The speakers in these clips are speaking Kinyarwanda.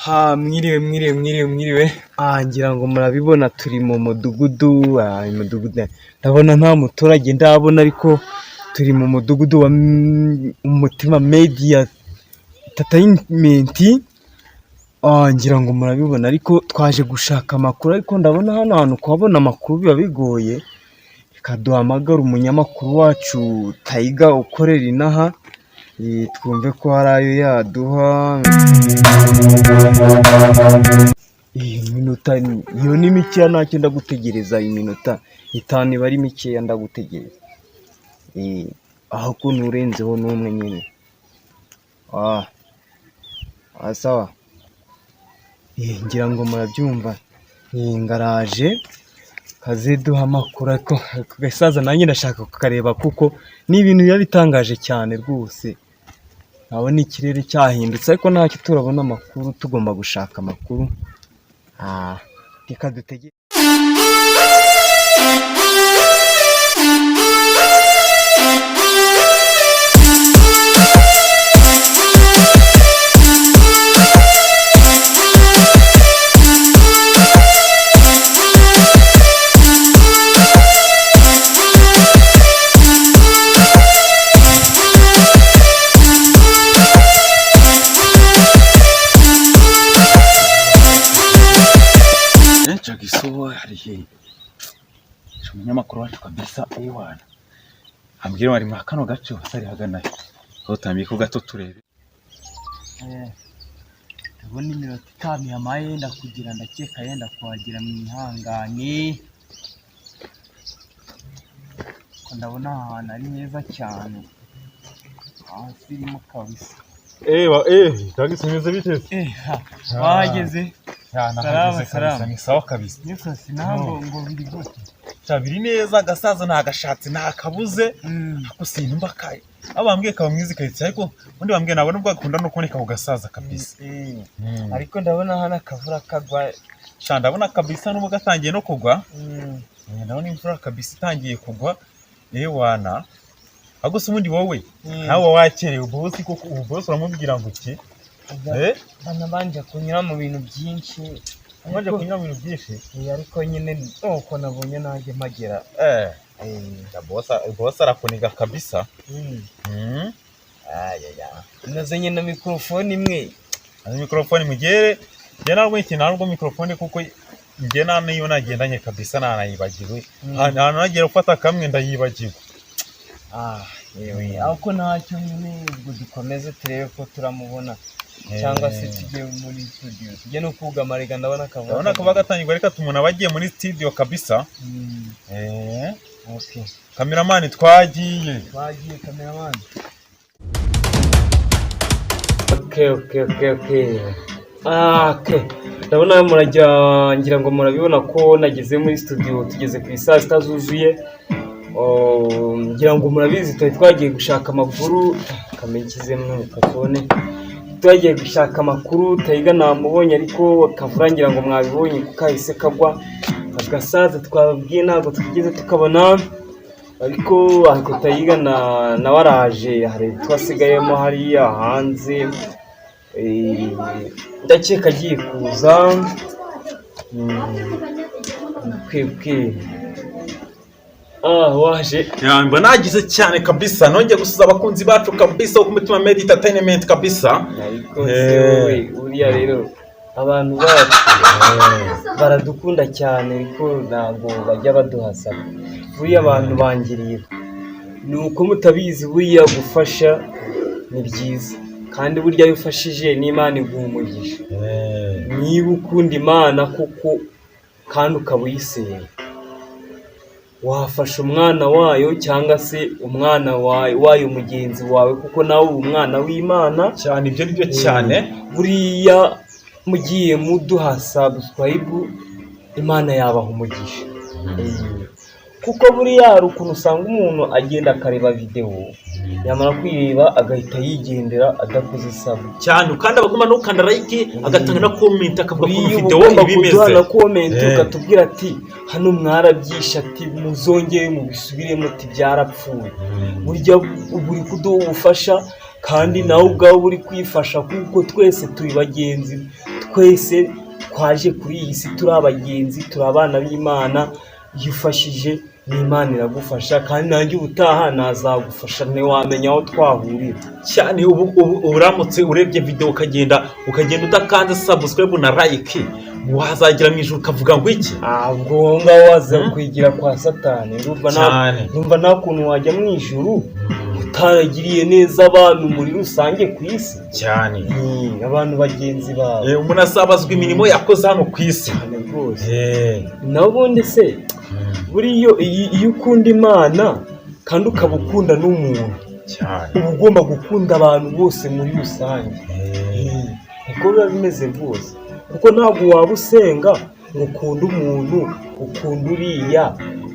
Mwiriwe. Ngira ngo murabibona turi mu mudugudu, ndabona nta muturage ndabona, ariko turi mu mudugudu wa Umutima Media Entertainment. Ngira ngo murabibona, ariko twaje gushaka amakuru, ariko ndabona hano hantu kuhabona amakuru biba bigoye. Reka duhamagare umunyamakuru wacu Tayiga ukorera inaha, twumve ko hari ayo yaduha. Iminota iyo ni mikeya, ntacyo ndagutegereza. Iminota 5 iba ari mikeya, ndagutegereza. Aho ko nurenzeho n'umwe nyine. Sawa. Ngira ngo murabyumva. Ngaraje kaze duha amakuru, ariko gasaza nanjye ndashaka kukareba, kuko ni ibintu biba bitangaje cyane rwose. Nabona ikirere cyahindutse, ariko ntacyo turabona amakuru, tugomba gushaka amakuru. Reka dutegere. Umunyamakuru wacu kabisa ewana ambwira wari muri kano gace wasari haganayo, aho tambiye ko gato turebe. Ndabona iminota 5 yamaye ndakugira, ndakeka yenda kuhagira mu ihangane, ko ndabona ahantu ari neza cyane, hasi irimo kabisa. Tagisubize biteze. Wahageze? Salama. Ni sawa kabisa. Niko sinango ngo biri gute. Biri neza, gasaza ntagashatse ntakabuze, ako sinumva kaye. Abambwiye kaba mwizi kayitse, ariko undi bambwiye nabone ubwo akunda no kuboneka ku gasaza kabisa. Ariko ndabona hana kavura kagwa. Ndabona kabisa n'ubwo gatangiye no kugwa. Ndabona imvura kabisa itangiye kugwa. Wana agose ubundi wowe nawe wakerewe bosi, kuko ubu bosi uramubwira ngo iki? Nabanje kunyura mu bintu byinshi. Ariko nyine uko nabonye nanjye magera. Bosi arakuniga kabisa. Nazanye na mikrofone imwe. Mikrofone mugere njye ntabwo ntabwo mikrofone, kuko njye niyo nagendanye kabisa nanayibagiwe. Hano nagera ufata kamwe ndayibagiwe. Ako ntacyo nyine, ubwo dukomeze turebe ko turamubona, cyangwa se tujye muri studio, tujye no kugama. Rega ndabona kava gatangirwa, reka tumuntu abagiye muri studio kabisa. Okay. Cameraman twagiye cameraman. Okay. Ndabona murajya, ngira ngo murabibona ko nageze muri studio, tugeze ku isaa 6 zuzuye. Ngira ngo murabizi twagiye gushaka amakuru, kamenyizemo kafone. Twagiye gushaka amakuru, Tayiga namubonye, ariko kavura ngira ngo mwabibonye kukahise kagwa. Agasaza twababwiye ntabwo tugeze tukabona, ariko Tayiga na waraje, hari twasigayemo hariya hanze. Ndakeka agiye kuza. Waje mba nagize cyane kabisa, nongeye gusuza abakunzi bacu kabisa ku Umutima Media Entertainment kabisa. Uriya rero abantu bacu baradukunda cyane, ariko ntabwo bajya baduhasaba. Buriya abantu bangiriye nuko mutabizi, buriya gufasha ni byiza, kandi burya iyo ufashije n'Imana iguha umugisha. Niba ukunda Imana kuko kandi ukaba uyisenya, wafasha umwana wayo cyangwa se umwana wayo mugenzi wawe, kuko nawe uri umwana w'Imana cyane. Ibyo nibyo cyane. Buriya mugiye muduha subscribe, Imana yabaha umugisha. Kuko buriya hari ukuntu usanga umuntu agenda akareba video, yamara kwireba agahita yigendera adakoze sub cyane, kandi abaguma no kanda like agatanga na comment, akavuga ko video ibimeze na comment, ukatubwira ati hano mwarabyisha, ati muzongeye mubisubiremo, ati byarapfuye. Burya buri kuduha ubufasha, kandi nawe ubwawe uri kwifasha, kuko twese turi bagenzi, twese twaje kuri iyi si turi abagenzi, turi abana b'Imana. Iyo ufashije n'Imana iragufasha, kandi nanjye ubutaha nazagufasha, ntiwamenya aho twahurira. cyane. ubu uramutse urebye video ukagenda udakanze subscribe na like, wazagira mu ijuru ukavuga ngo iki? Ubwo wowe ngaho waza kwigira kwa Satani. Numva nta kuntu wajya mu ijuru utaragiriye neza abantu muri rusange ku isi cyane. abantu bagenzi bawe. Umuntu asabazwa imirimo yakoze hano ku isi rwose. naho ubundi se buriyo iyo ukunda Imana kandi ukaba ukunda n'umuntu uba ugomba gukunda abantu bose muri rusange. niko biba bimeze rwose, kuko ntabwo waba usenga ngo ukunde umuntu, ukunda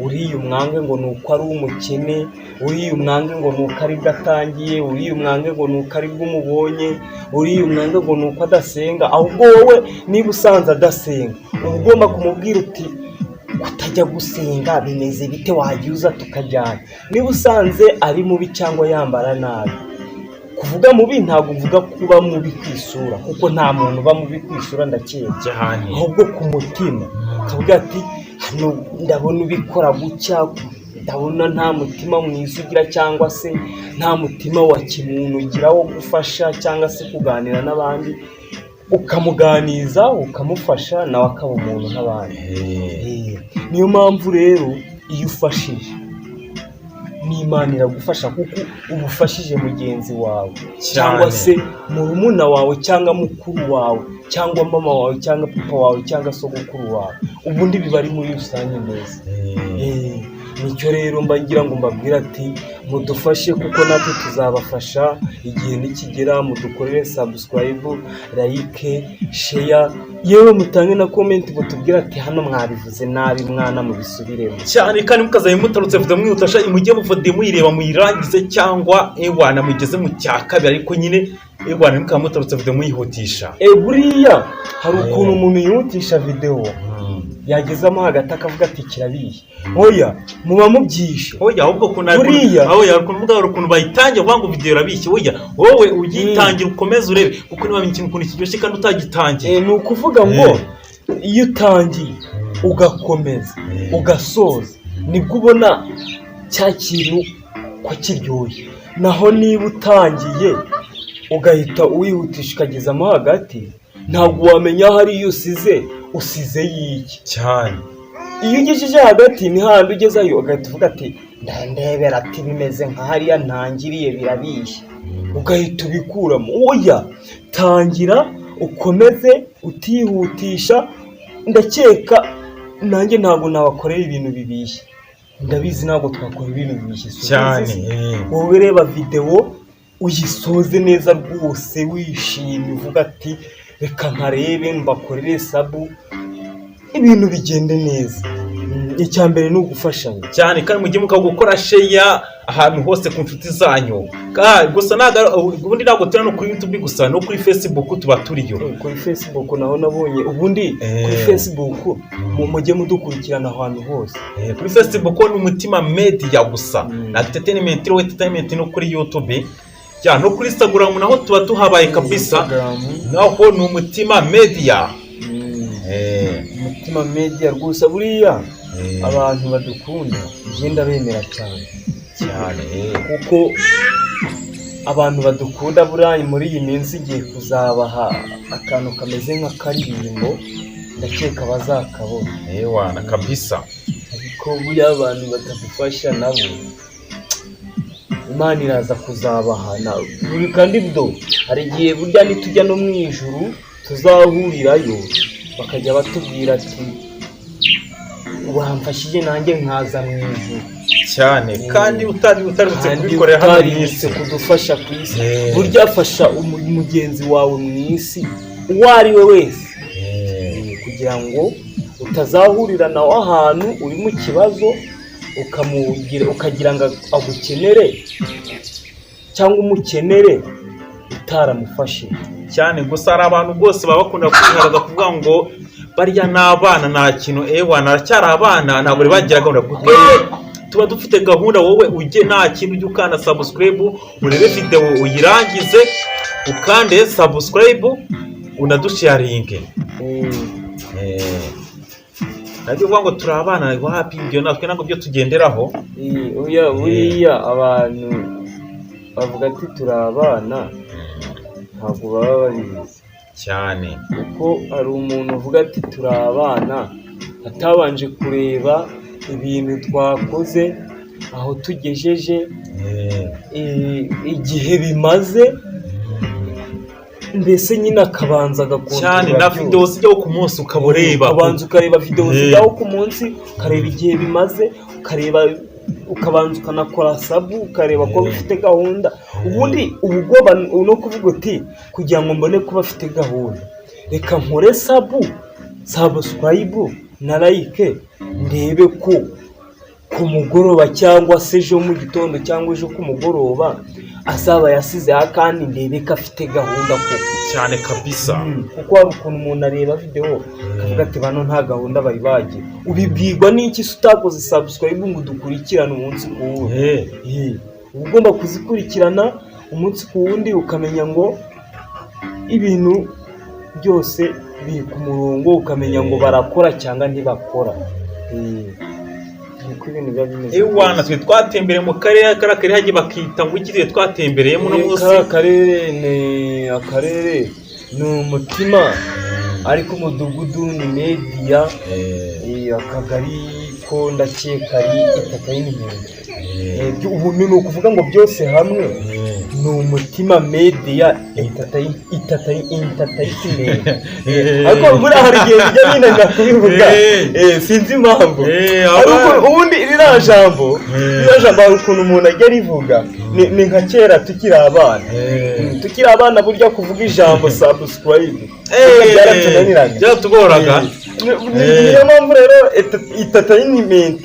uriya umwange ngo ni uko ari umukene, uriya umwange ngo ni uko ari bwo atangiye, uriya umwange ngo ni uko ari bwo umubonye, uriya umwange ngo ni uko adasenga. ahubwo wowe niba usanze adasenga uba ugomba kumubwira uti kutajya gusenga bimeze bite, wajya uza tukajyana. niba usanze ari mubi cyangwa yambara nabi, kuvuga mubi ntabwo uvuga kuba mubi ku isura, kuko nta muntu uba mubi ku isura ndakeka, ahubwo ku mutima ukavuga ati hano ndabona ubikora gutya, ndabona nta mutima mwiza ugira, cyangwa se nta mutima wa kimuntu ugira wo gufasha cyangwa se kuganira n'abandi, ukamuganiza ukamufasha nawe akaba umuntu nk'abandi. niyo mpamvu rero iyo ufashije n'Imana iragufasha, kuko uba ufashije mugenzi wawe cyangwa se murumuna wawe cyangwa mukuru wawe cyangwa mama wawe cyangwa papa wawe cyangwa sogokuru wawe, ubundi biba ari muri rusange neza. nicyo rero mba ngira ngo mbabwire ati mudufashe, kuko natwe tuzabafasha igihe nikigera. mudukorere subscribe, like, share, yewe mutange na comment mutubwire ati hano mwabivuze nabi mwana mubisubiremo cyane. kandi mukazaye mutarutse video mwihutasha, imujye muvode muyireba muyirangize, cyangwa ewana mugeze mu cya kabiri, ariko nyine ewana mukaba mutarutse video muyihutisha. buriya hari ukuntu umuntu yihutisha video yagezamo hagati akavuga ati kirabiye. oya muba mubyishe. oya ahubwo ukuntu bayitangira uvuga ngo video irabishye. oya wowe ugitangira ukomeze urebe, kuko niba ikintu ukuntu kiryoshye kandi utagitangiye. ni ukuvuga ngo iyo utangiye ugakomeza ugasoza nibwo ubona cya kintu ko kiryoshye. naho niba utangiye ugahita wihutisha ukagezamo hagati, ntabwo wamenya aho ariyo usize yiki cyane. iyo ugejeje hagati ni handi ugezayo ugahita uvuga ati ndandebera ati bimeze nka hariya ntangiriye birabishye, ugahita ubikuramo. oya tangira ukomeze utihutisha. ndakeka nanjye ntabwo nabakorera ibintu bibishye, ndabizi ntabwo twakora ibintu bibishye cyane. wowe reba video uyisoze neza rwose wishimye, uvuga ati reka nkarebe mbakorere sabu, ibintu bigende neza. icya mbere ni ugufashanya cyane, kandi mujye mukagukora share ahantu hose ku nshuti zanyu. gusa ubundi ntabwo turi no kuri YouTube gusa, no kuri Facebook tuba turiyo. kuri Facebook naho nabonye ubundi kuri Facebook mujye mudukurikirana ahantu hose. kuri Facebook ni Umutima Media gusa, na entertainment no kuri YouTube no kuri Instagram naho tuba tuhabaye kabisa, naho ni Umutima Media. Umutima Media rwose. buriya abantu badukunda ngenda bemera cyane, kuko abantu badukunda buriya muri iyi minsi igiye kuzabaha akantu kameze nk'akaririmbo, ndakeka bazakabona wana kabisa. ariko buriya abantu batadufasha nabo Imana iraza kuzabahana. buri kandi hari igihe burya nitujya no mu ijuru tuzahurirayo, bakajya batubwira ati wamfashije nanjye nkaza mu ijuru cyane. kandi utarutse kubikorera hano mu isi, kudufasha ku isi. burya afasha umugenzi wawe mu isi uwo ari we wese, kugira ngo utazahurira nawe ahantu uri mu kibazo ukagira ngo agukenere cyangwa umukenere utaramufashe cyane. gusa hari abantu bose baba bakunda kwiharaza kuvuga ngo barya n'abana nta kintu, naracyari abana ntabwo bagira gahunda. tuba dufite gahunda, wowe ujye nta kintu ujye ukanda subscribe, urebe video uyirangize, ukande subscribe, unadusharinge. Nabyo uvuga ngo turi abana wapi ibyo natwe ntabwo byo tugenderaho. Buriya abantu bavuga ati turi abana ntabwo baba babizi cyane, kuko hari umuntu uvuga ati turi abana atabanje kureba ibintu twakoze aho tugejeje, igihe bimaze, mbese nyine akabanza agakunda cyane na video zijyaho ku munsi ukabureba, ukabanza ukareba video zijyaho ku munsi, ukareba igihe bimaze, ukabanza ukanakora sabu, ukareba ko bifite gahunda. Ubundi ubwoba no kuvuga uti kugira ngo mbone ko bafite gahunda, reka nkore subscribe na like, ndebe ko ku mugoroba cyangwa se ejo mu gitondo cyangwa ejo ku mugoroba azaba yasizeho, kandi ndebe ko afite gahunda koko cyane kabisa. kuko hari ukuntu umuntu areba video akavuga ati bano nta gahunda bari bagira. Ubibwirwa n'iki se utakoze subscribe ngo dukurikirane umunsi ku wundi? Uba ugomba kuzikurikirana umunsi ku wundi, ukamenya ngo ibintu byose biri ku murongo, ukamenya ngo barakora cyangwa ntibakora. Ewana twe twatembereye mu karere karakari hagiye bakita ngo iki twatembereyemo no munsi. Akarere ni umutima, ariko umudugudu ni media, akagari ko ndakeka ari itaka y'Intenga. Ubu ni ukuvuga ngo byose hamwe ni umutima media entertainment. Ariko buriya hari igihe bijya binanira kubivuga, sinzi impamvu. Ariko ubundi ririya jambo hari ukuntu umuntu ajya rivuga, ni nka kera tukiri abana burya kuvuga ijambo subscribe byaratugoraga. Niyo mpamvu rero entertainment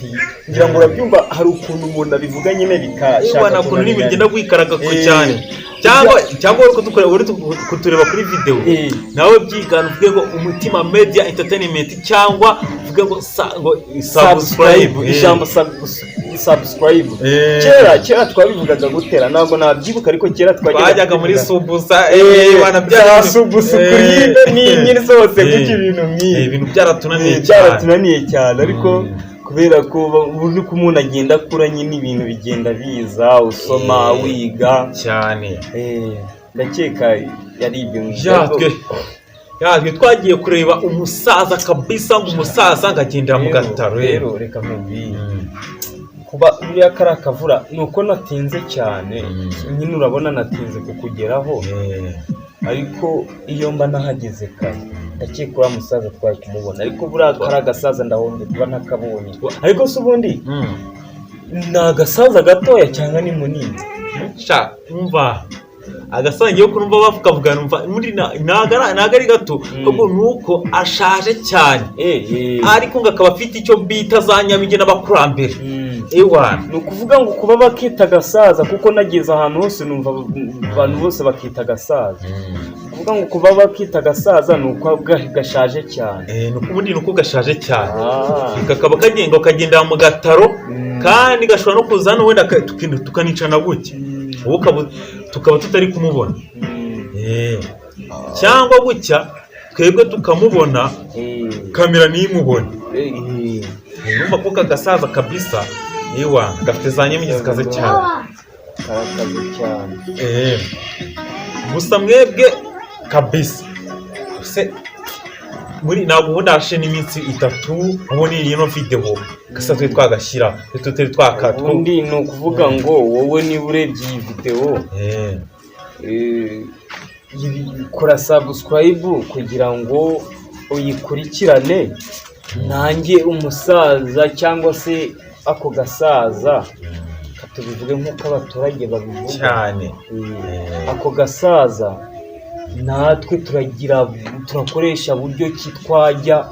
ngira ngo urabyumva, hari ukuntu umuntu abivuga nyine bikashaka ukuntu n'ibigenda kwikaraga ko cyane, cyangwa uri kutureba kuri video nawe byigana uvuge ngo umutima media entertainment, cyangwa uvuge ngo subscribe, ijambo subscribe. Kera twabivugaga gutera, ntabwo nabyibuka, ariko kera twajyaga muri subusa subusa kuri nyine zose gutyo, ibintu byaratunaniye cyane. Ariko kubera ko uburyo ko umuntu agenda akura nyine ibintu bigenda biza, usoma wiga cyane. Ndakeka yari ibyo twe twagiye kureba umusaza kabisa, ngo umusaza ngagendera mu gataro. Rero reka nkubwire, kuba uriya kari akavura nuko natinze cyane, nyine urabona natinze kukugeraho, ariko iyo mba nahageze kare ndakeka uriya musaza twari kumubona. Ariko buriya kari agasaza ndahombe kuba ntakabonye. Ariko se ubundi ni agasaza gatoya cyangwa ni munini? Umva agasangiye ko numva bavuga numva muri ntago ari gato, kuko nuko ashaje cyane, ariko ngo akaba afite icyo bita za nyabinge n'abakurambere. Ni ukuvuga ngo kuba bakita agasaza, kuko nageze ahantu hose numva abantu bose bakita agasaza. Kuvuga ngo kuba bakita agasaza ni uko gashaje cyane. Ubundi ni uko gashaje cyane, kakaba kagendera mu gataro, kandi gashobora no kuza hano wenda tukanicana gutya, tukaba tutari kumubona, cyangwa gutya twebwe tukamubona kamera ntimubone. Urumva ko kagasaza kabisa gafite za nyamige zikaze cyane. Gusa mwebwe kabisa muri ntabwo ubundi hashe n'iminsi 3 ubona iyi no video gasa twe twagashyira tutari twakatwa. Ubundi ni ukuvuga ngo wowe niba urebye iyi video kora subscribe kugira ngo uyikurikirane, nanjye umusaza cyangwa se ako gasaza tubivuge nk'uko abaturage babivuga cyane. Ako gasaza natwe turakoresha buryo ki twajya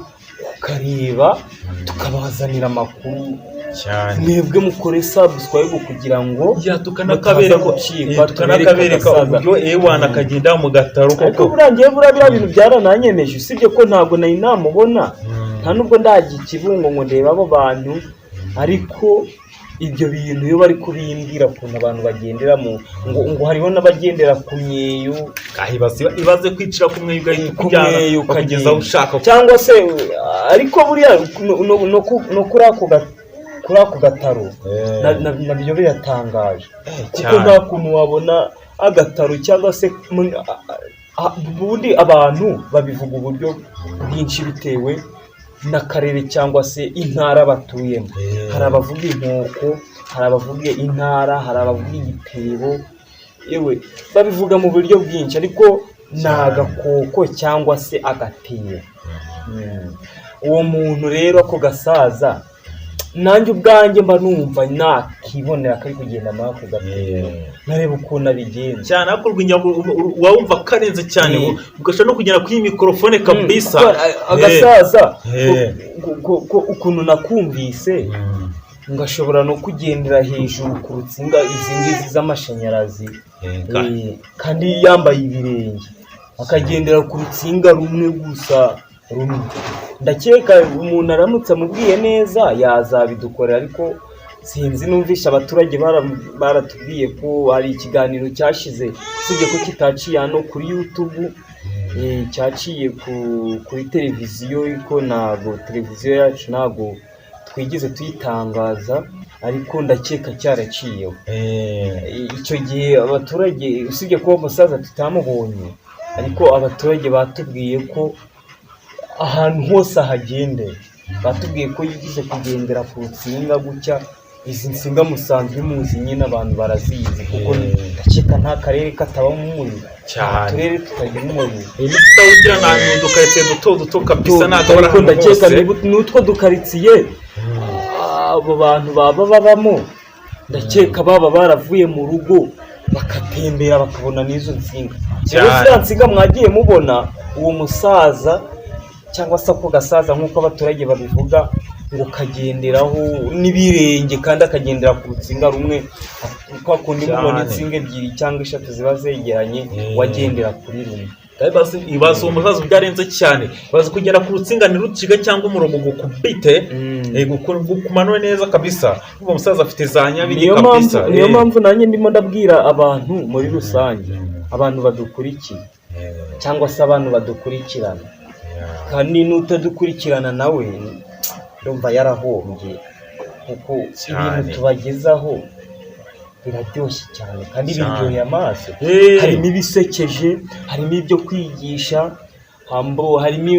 kukareba tukabazanira amakuru cyane. Mwebwe mukore subscribe kugira ngo tukanakabereka uburyo ewana akagenda mu gataro. Ariko burangiye buriya bintu byarananyemeje, usibye ko ntabwo nari namubona, nta nubwo ndagiye ikibungo ngo ndebe abo bantu, ariko ibyo bintu iyo bari kubimbwira ukuntu abantu bagendera ngo hariho n'abagendera ku myeyo ibaze kwicira ku myeyo ugahita ukageza aho ushaka cyangwa se ariko buriya no kuri ako gataro nabyo biratangaje kuko nta kuntu wabona agataro cyangwa se ubundi abantu babivuga uburyo bwinshi bitewe n'akarere cyangwa se intara batuyemo. Hari abavuga inkoko, hari abavuga intara, hari abavuga igitebo, yewe babivuga mu buryo bwinshi ariko ni agakoko cyangwa se agatebo. Uwo muntu rero ako gasaza nanjye ubwanjye mba numva nakibonera kari kugenda muri ako gatebo nkareba ukuntu abigenza cyane akorwa inyama wumva karenze cyane ugashobora no kugera kuri mikorofone kabisa agasaza ukuntu nakumvise ngashobora no kugendera hejuru ku rutsinga izi ngizi z'amashanyarazi kandi yambaye ibirenge akagendera ku rutsinga rumwe gusa rumwe. Ndakeka umuntu aramutse amubwiye neza yazabidukorera ariko sinzi, numvisha abaturage baratubwiye ko hari ikiganiro cyashize usibye ko kitaciye hano kuri YouTube, cyaciye kuri televiziyo ariko ntabwo televiziyo yacu ntabwo twigeze tuyitangaza ariko ndakeka cyaraciyeho. Icyo gihe abaturage usibye ko umusaza tutamubonye ariko abaturage batubwiye ko ahantu hose ahagendera batubwiye ko yigize kugendera ku rutsinga gutya. Izi nsinga musanzwe muzi nyine abantu barazizi kuko ndakeka nta karere katabamo umuriro, uturere tutagira umuriro tutawugira nta dukaritsiye duto kabisa ntabwo ariko ndakeka n'utwo dukaritsiye abo bantu baba babamo ndakeka baba baravuye mu rugo bakatembera bakabona n'izo nsinga. Rero ziriya nsinga mwagiye mubona uwo musaza cyangwa se ako gasaza nk'uko abaturage babivuga ngo kagenderaho n'ibirenge kandi akagendera ku rutsinga rumwe, kwa kundi mubona insinga ebyiri cyangwa eshatu ziba zegeranye wagendera kuri rumwe. Ibaze uwo musaza byarenze cyane, bazi kugera ku rutsinga ntiruciga cyangwa umurongo ngo ukubite kumanure neza kabisa. Uwo musaza afite za nyabiri kabisa. Niyo mpamvu nanjye ndimo ndabwira abantu muri rusange, abantu badukurikiye cyangwa se abantu badukurikirana, kandi n'utadukurikirana nawe ndumva yarahombye kuko ibintu tubagezaho biraryoshye cyane kandi biryoheye amaso. Harimo ibisekeje, harimo ibyo kwigisha, harimo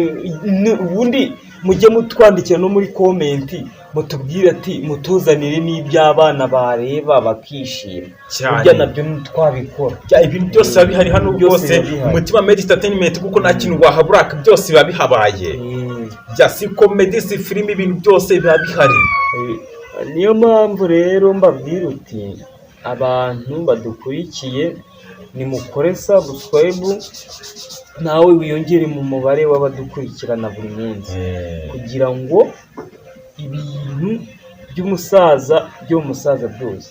ubundi mujye mutwandikira no muri komenti mutubwire ati mutuzanire n'iby'abana bareba bakishima, burya nabyo twabikora. Ibintu byose biba bihari hano rwose Umutima Media Entertainment kuko nta kintu wahabura, byose biba bihabaye. Si komedi si filime, ibintu byose biba bihari. Niyo mpamvu rero mbabwira uti abantu badukurikiye nimukore subscribe nawe wiyongere mu mubare w'abadukurikirana buri munsi kugira ngo ibintu by'umusaza byose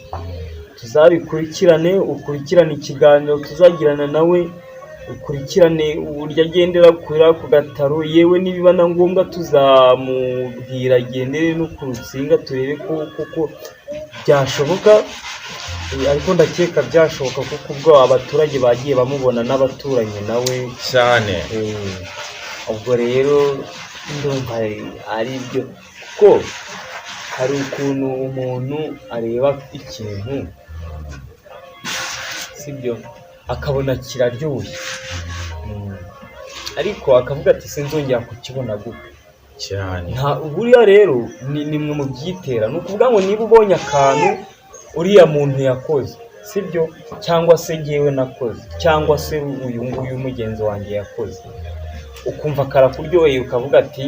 tuzabikurikirane. Ukurikirane ikiganiro tuzagirana nawe, ukurikirane uburyo agendera ku gataro, yewe nibiba na ngombwa tuzamubwira agendere no ku rutsinga turebe ko kuko byashoboka. Ariko ndakeka byashoboka kuko ubwo abaturage bagiye bamubona n'abaturanyi nawe cyane. Ubwo rero ndumva ari byo kuko hari ukuntu umuntu areba ikintu sibyo akabona kiraryoshye ariko akavuga ati sinzongera kukibona gute cyane. Buriya rero ni mwe mu byitera, ni ukuvuga ngo niba ubonye akantu uriya muntu yakoze sibyo, cyangwa se ngewe nakoze, cyangwa se uyu nguyu mugenzi wanjye yakoze, ukumva karakuryoheye ukavuga ati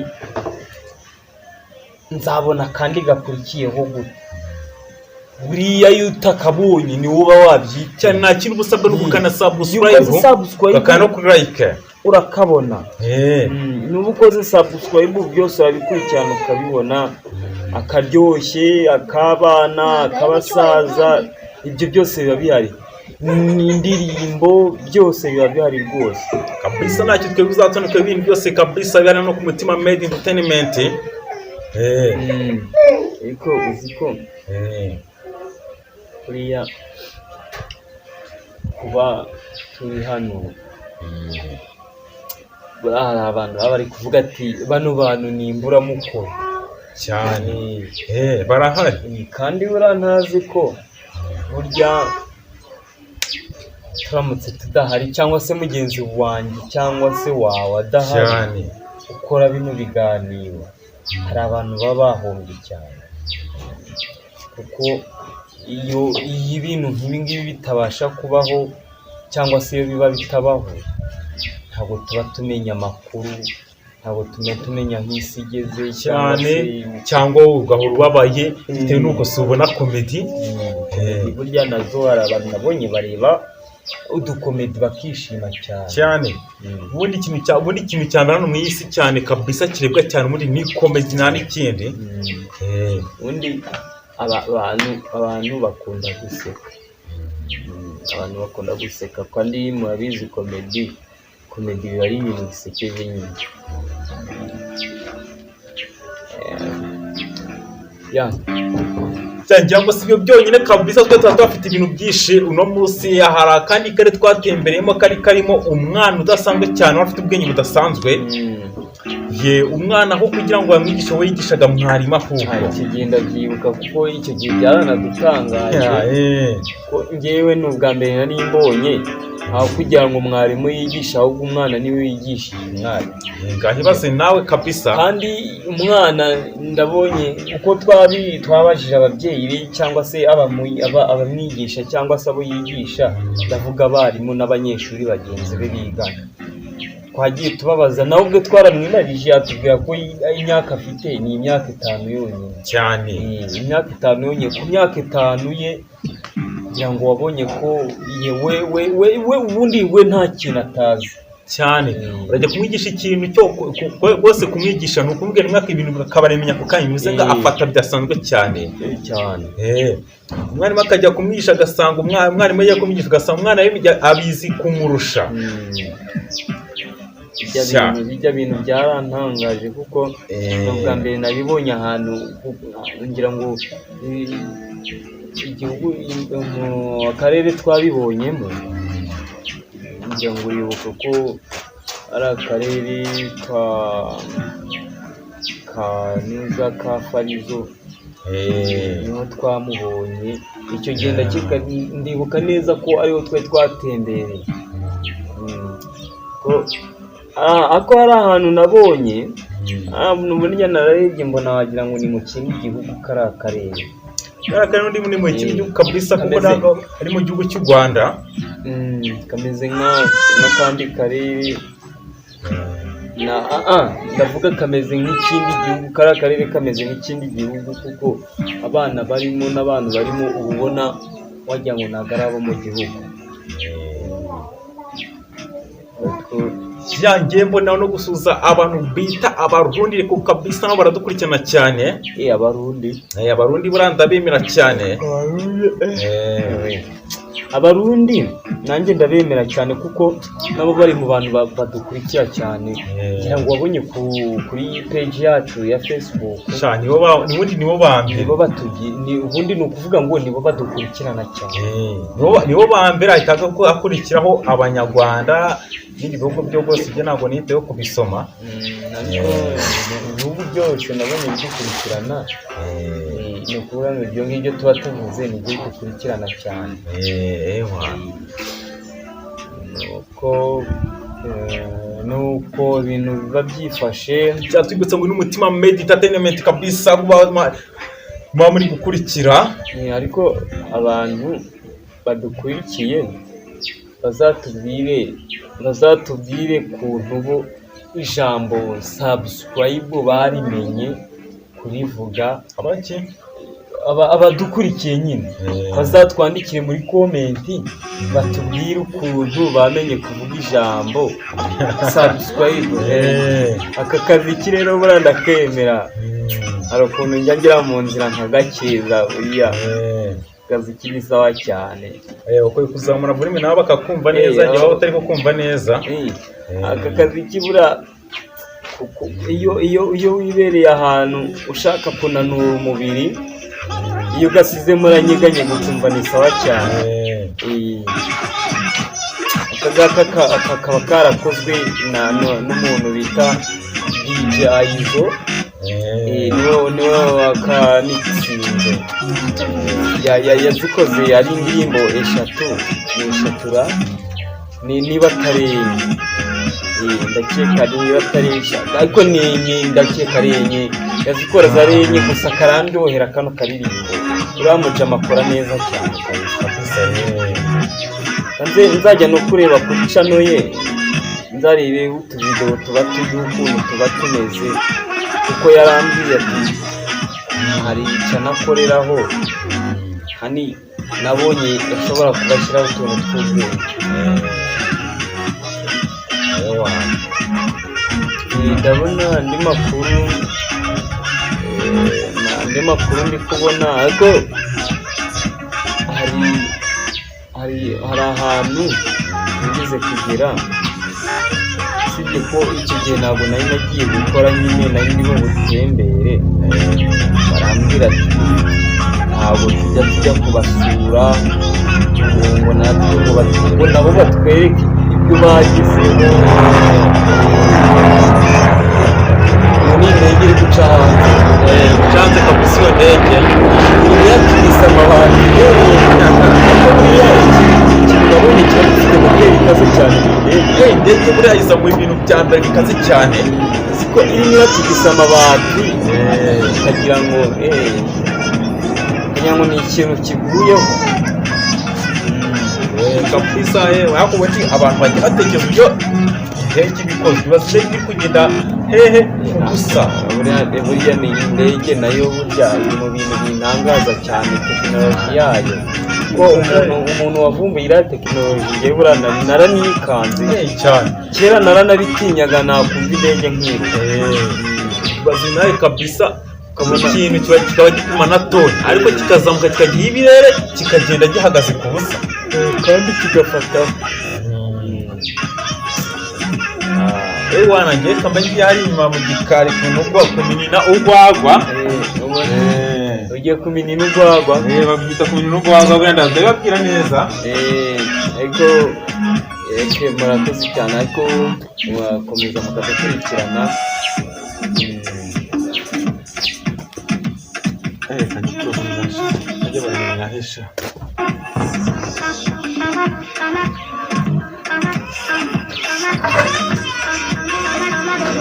nzabona kandi gakurikiyeho gute. Buriya iyo utakabonye ni uba wabyita ntakiri ubusabwa no gukana subscribe bakana kuri like urakabona. Nuba ukoze subscribe byose wabikurikirana ukabibona, akaryoshye, akabana, akabasaza, ibyo byose biba bihari, n'indirimbo byose biba bihari rwose kabisa. Ntacyo twebwe uzatonika ibintu byose kabisa bihari no ku Mutima Media Entertainment. Ariko uzi ko kuriya kuba turi hano hari abantu baba bari kuvuga ati bano bantu ni imburamukoro cyane barahari kandi buriya ntazi ko burya turamutse tudahari cyangwa se mugenzi wanjye cyangwa se wawe adahari ukora bino biganiro hari abantu baba bahombye cyane kuko iyo ibintu nk'ibi ngibi bitabasha kubaho cyangwa se iyo biba bitabaho ntabwo tuba tumenya amakuru ntabwo tumenya aho isi igeze cyane cyangwa ugahora ubabaye bitewe n'uko si ubona komedi burya nazo hari abantu nabonye bareba udukomedi bakishima cyane ubundi ikintu cyane hano mu isi cyane kabisa kirebwa cyane muri ni komedi nta n'ikindi ubundi abantu bakunda guseka kandi murabizi komedi biba ari ibintu bisekeje nyine cyangwa se ibyo byonyine kabisa twe tuba dufite ibintu byinshi uno munsi hari akandi kare twatembereyemo kari karimo umwana udasanzwe cyane afite ubwenge budasanzwe umwana aho kugira ngo bamwigishe we yigishaga mwarimu ahubwo ikigenda byibuka kuko icyo gihe byaranadutangaje ko ngewe ni ubwa mbere nari mbonye aho kugira ngo mwarimu yigishe ahubwo umwana niwe wigishije umwarimu ngahibaze nawe kabisa kandi umwana ndabonye uko twabajije ababyeyi be cyangwa se abamwigisha cyangwa se abo yigisha ndavuga abarimu n'abanyeshuri bagenzi be bigana twagiye tubabaza nawe ubwo twaramwimarije atubwira ko imyaka afite ni imyaka 5 yonyine cyane imyaka 5 yonyine ku myaka 5 ye kugira ngo wabonye ko we ubundi we nta kintu atazi cyane urajya kumwigisha ikintu cyo rwose kumwigisha ni ukumubwira umwaka ibintu akabaremenya ku kanya bivuze ngo afata bidasanzwe cyane umwarimu akajya kumwigisha agasanga umwarimu yagiye kumwigisha agasanga umwana abizi kumurusha bijya bintu byarantangaje kuko ubwa mbere nabibonye ahantu ngira ngo igihugu akarere twabibonyemo ngira ngo uribuka ko ari akarere ka Farizo niho twamubonye icyo genda ndibuka neza ko ariho twari twatembereye ako hari ahantu nabonye burya nararebye mbona wagira ngo ni mu kindi gihugu kari akarere n'undi muri mu kindi gihugu kabisa kuko ntabwo ari mu gihugu cy'u Rwanda kameze nk'akandi karere ndavuga kameze nk'ikindi gihugu kari akarere kameze nk'ikindi gihugu kuko abana barimo n'abantu barimo uba ubona wagira ngo ntabwo ari abo mu gihugu yangiye mbona no gusuza abantu bita abarundi ko kabisa nabo baradukurikirana cyane abarundi buranda bemera cyane abarundi nanjye ndabemera cyane kuko nabo bari mu bantu badukurikira cyane ngira ngo wabonye kuri page yacu ya Facebook nibo bambere nibo ubundi ni ukuvuga ngo nibo badukurikirana cyane nibo bambere ahitaga ko akurikiraho abanyarwanda n'ibindi bihugu byo bwose ibyo ntabwo niteho kubisoma ibihugu byose nabonye bidukurikirana ni ukuvuga ngo ibyo ngibyo tuba tuvuze ni ibyo dukurikirana cyane nuko ibintu biba byifashe byatwibutsa ngo n'umutima meditatement kabisa muba muri gukurikira ariko abantu badukurikiye bazatubwire kuntu bo ijambo subscribe barimenye kurivuga abadukurikiye nyine bazatwandikire muri komenti batubwire ukuntu bamenye kuvuga ijambo subscribe aka kazi rero buriya ndakemera hari ukuntu njya ngira mu nzira nkagakeza buriya kazi kiri sawa cyane ukwiye kuzamura volume nawe bakakumva neza igihe waba utari kumva neza aka kazi kibura iyo wibereye ahantu ushaka kunanura umubiri iyo ugasizemo uranyeganye gukumva ni sawa cyane. Aka ngaka kaba karakozwe n'umuntu bita DJ Aizo, niwe wakamixinze, yazikoze ari indirimbo eshatura niba atari enye, ndakeka niba atari eshatu ariko ndakeka ari enye, yazikora zari enye gusa karandyohera kano karirimbo, uramuja amakora neza cyane kabisa. Nzajya no kureba kuri channel ye, nzarebe utuvideo tuba turiho ukuntu tuba tumeze, kuko yarambwiye ati hari channel akoreraho hani nabonye ashobora kubashyiraho utuntu tw'ubwenge. Ndabona andi makuru ndi kubona, ariko hari ahantu nigeze kugera, usibye ko icyo gihe ntabwo nari nagiye gukora, nyine nari ndimo gutembere, barambwira ati ntabwo tujya kubasura ngo natwe ngo nabo batwereke ibyo bagezeho. Ni indege iri guca hanze kabisa, iyo ndege yakubise amabati, ndabona ikibazo gifite moteri ikaze cyane. Indege buriya iza mu bintu bya mbere bikaze cyane, siko irimo irakubise amabati, ukagira ngo ni ikintu kiguyeho kabisa. Wakuba ati abantu bajya batekereza uburyo indege ibikozwe, basigaye iri kugenda hehe gusa. Buriya ni indege nayo burya iri mu bintu bintangaza cyane, tekinoloji yayo, ko umuntu wavumbuye iriya tekinoloji yewe naranikanze cyane. Kera naranabitinyaga nakumva indege nk'iyo, bazi nawe kabisa. Ikintu kikaba gipima na toni, ariko kikazamuka kikagira ibirere kikagenda gihagaze ku busa, kandi kigafataho. Wana ngiye kambaye hari inyuma mu gikari kunugwa kuminina urwagwa. Ugiye kuminina urwagwa, babyita kuminina urwagwa, wenda ndababwira neza. Ariko murakoze cyane, ariko mwakomeza mukadukurikirana.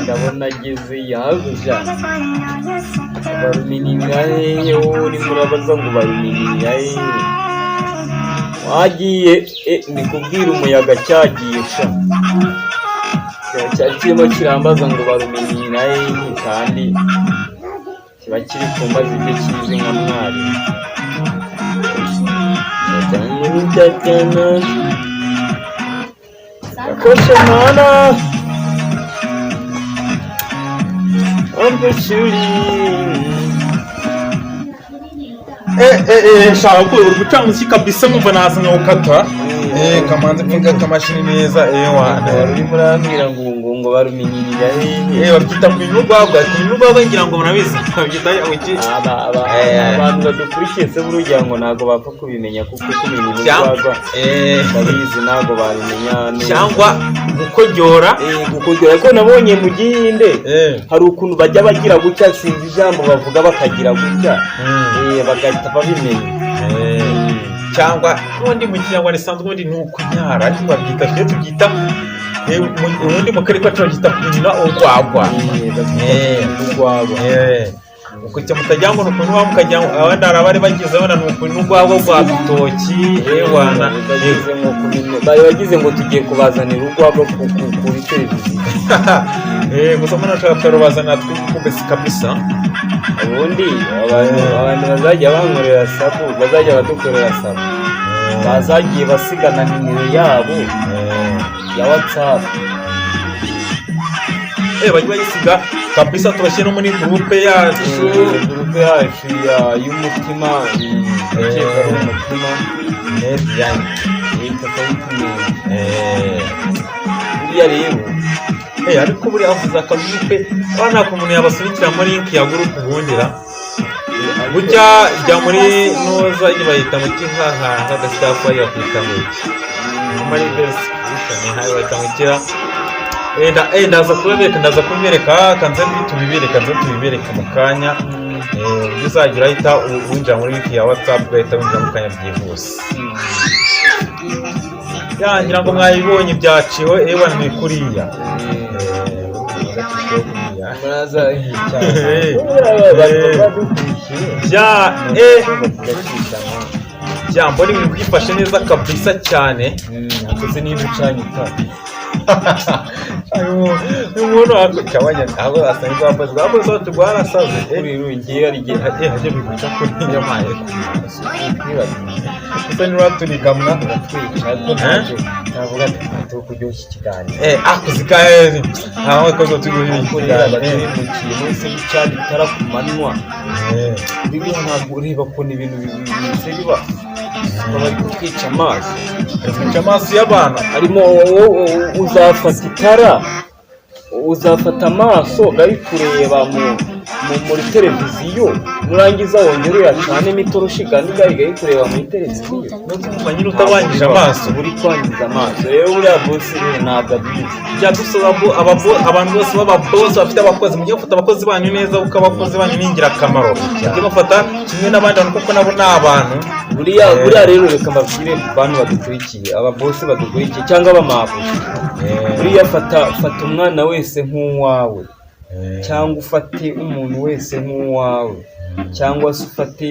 Ndabona ageze yabuja baruminira hehe, uri murabaza ngo baruminira hehe, wagiye ndi kubwira umuyaga cyagiye cyari kirimo kirambaza ngo baruminira hehe, kandi kiba kiri kumbaza ibyo kizi nka mwarimu. Yakoshe mana shaka ko urucamusi kabisa nkumva naza nkawukata. Kamanze mvuga kamashini neza. Wari murambwira ngo baruminirira hehe, babyita mu bintu rwagwa. Ibintu rwagwa ngira ngo murabizi, babyita iki. Abantu badukurikiye se burya ngo ntago bapfa kubimenya, kuko kumenya urwagwa babizi ntago babimenya, cyangwa gukojora. Ko nabonye mu Gihinde hari ukuntu bajya bagira gutya, sinzi ijambo bavuga bakagira gutya, bagahita babimenya. Cyangwa ubundi mu Kinyarwanda isanzwe ubundi ni ukunyara, ariko babyita twe tubyita ubundi mu karere kacu babyita kunyina urwagwa. Uko mutagira ngo nukuntu mukagira ngo abandi arabari bagize abana nukuntu urwagwa rwa bitoki. Bari bagize ngo tugiye kubazanira urwagwa kuri televiziyo. Gusa mbona nashaka kurubazanira tw'ukubesi kabisa. Ubundi abantu bazajya bankorera sabu, bazajya badukorera sabu, bazagiye basigana nimero yabo ya WhatsApp. Bajya bayisiga kabisa, tubashyire no muri groupe yacu y'umutima, akeka ari umutima yani buriya rero. Ariko buriya avuze akagurupe, nta umuntu yabasunikira muri link ya groupe ubundira. burya jya muri noza bayita mu kinkaha nk'agasitafu bari bakwita ngo iki muri verisi hayo bahita mu kira ndaza kubereka kanze tubibereka mu kanya uzajya urahita winjira muri wiki ya WhatsApp ugahita winjira mu kanya byihuse ngira ngo mwayibonye byaciwe ni kuriya mbona ibintu byifashe neza kabisa cyane akoze niba ucanye itara umuntu akabanya aho asanzwe wakoze tugwarasaze ngiye ari igihe hajye biguca kuri iyo maye kuko niba turigamwa turatwica ariko ntavuga ati kuryoshya ikiganiro akuzikaye aho ikoze turyoshya ikiganiro mu kintu se cyane itara ku manywa bibi ntabwo ureba ko ni ibintu bimeze biba bari kutwica amaso y'abantu arimo uzafata itara uzafata amaso gari kureba muri televiziyo nurangiza wongera uyacane n'itoroshi kandi gari kureba muri televiziyo nyine utabangije amaso uri kwangiza amaso rero uriya bosi ntabwo abizi byadusaba abantu bose b'ababosi bafite abakozi mujye mufata abakozi banyu neza kuko abakozi banyu ni ingirakamaro mujye mufata kimwe n'abandi bantu kuko nabo ni abantu buriya rero reka mbabwire bantu badukurikiye ababosi badukurikiye cyangwa abamabuye buriya fata umwana wese nk'uwawe cyangwa ufate umuntu wese nk'uwawe cyangwa se ufate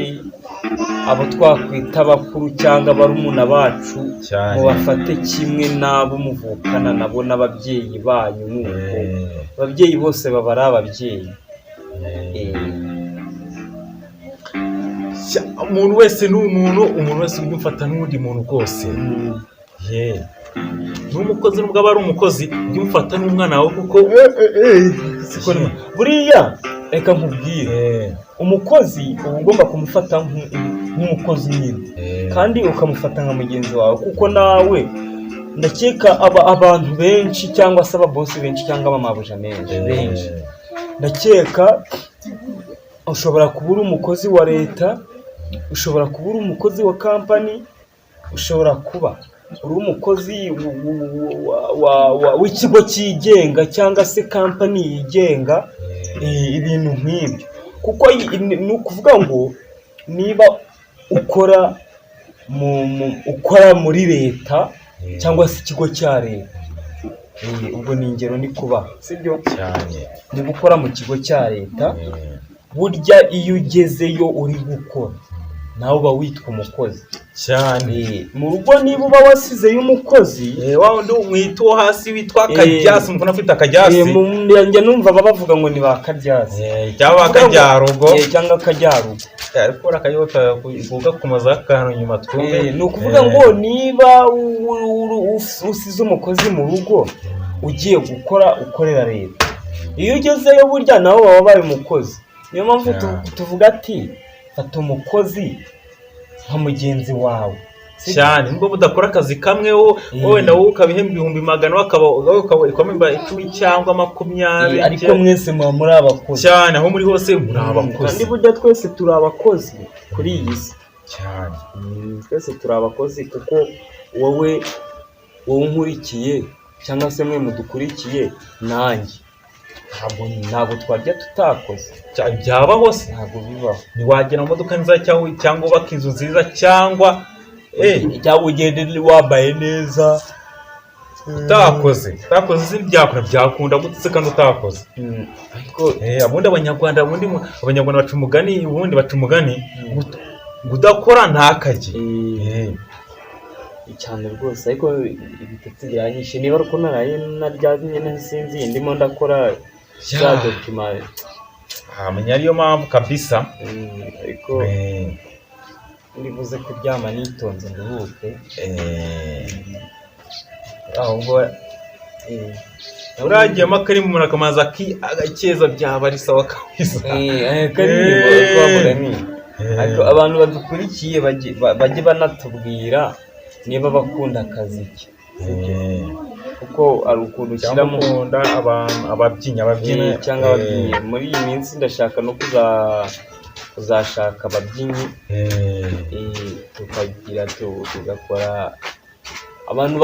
abo twakwita abakuru cyangwa barumuna bacu mubafate kimwe n'abo muvukana nabo n'ababyeyi banyu nk'uko ababyeyi bose baba ari ababyeyi umuntu wese ni umuntu wese ujya umfata n'undi muntu rwose n'umukozi nubwo aba ari umukozi ujya umufata n'umwana wawe kuko buriya reka nkubwire umukozi uba ugomba kumufata nk'umukozi nyine kandi ukamufata nka mugenzi wawe kuko nawe ndakeka abantu benshi cyangwa se ababosi benshi cyangwa abamabuja benshi ndakeka ushobora kuba uri umukozi wa leta ushobora kuba uri umukozi wa kampani ushobora kuba uri umukozi w'ikigo cyigenga cyangwa se kampani yigenga ibintu nk'ibyo kuko ni ukuvuga ngo niba ukora muri leta cyangwa se ikigo cya leta ubwo ni ingero ni kuba sibyo cyane niba ukora mu kigo cya leta burya iyo ugezeyo uri gukora nawe uba witwa umukozi cyane mu rugo niba uba wasizeyo umukozi wa wundi umwita uwo hasi witwa akaryasi umuntu afite akaryasi njya numva bavuga ngo ni ba karyasi cyangwa akajyarugo cyangwa akajyarugo ariko urakayota kugakomaza akantu nyuma twumve ni ukuvuga ngo niba usize umukozi mu rugo ugiye gukora ukorera leta iyo ugezeyo burya nawe baba baye umukozi niyo mpamvu tuvuga ati fata umukozi nka mugenzi wawe cyane nubwo budakora akazi kamwe wowe nawe ukabihemba 100 ukabihemba 10 cyangwa 20 ariko mwese muba muri abakozi cyane aho muri hose muri abakozi kandi burya twese turi abakozi kuri iyi si cyane twese turi abakozi kuko wowe unkurikiye cyangwa se mwe mudukurikiye nanjye ntabwo twajya tutakoze byaba hose ntabwo bibaho ntiwagera mu modoka nziza cyangwa ubaka inzu nziza cyangwa cyangwa ugende wambaye neza utakoze byakunda gutse kandi utakoze ariko abundi abanyarwanda baca umugani udakora ntakajye cyane rwose ariko ibitotsi biranyishe niba ariko naraye naryamye nasinziye ndimo ndakora za dokima menya ariyo mpamvu kabisa ariko ndibuze kuryama nitonze nduhuke ahubwo uragiyemo akari mu akamaza agakeza byaba ari sawa kabisa ariko abantu badukurikiye bajye banatubwira niba bakunda akazi ke kuko ari ukuntu ushyiramo ababyinnyi cyangwa ababyinnyi muri iyi minsi ndashaka no kuzashaka ababyinnyi Eh, tukagira tugakora abantu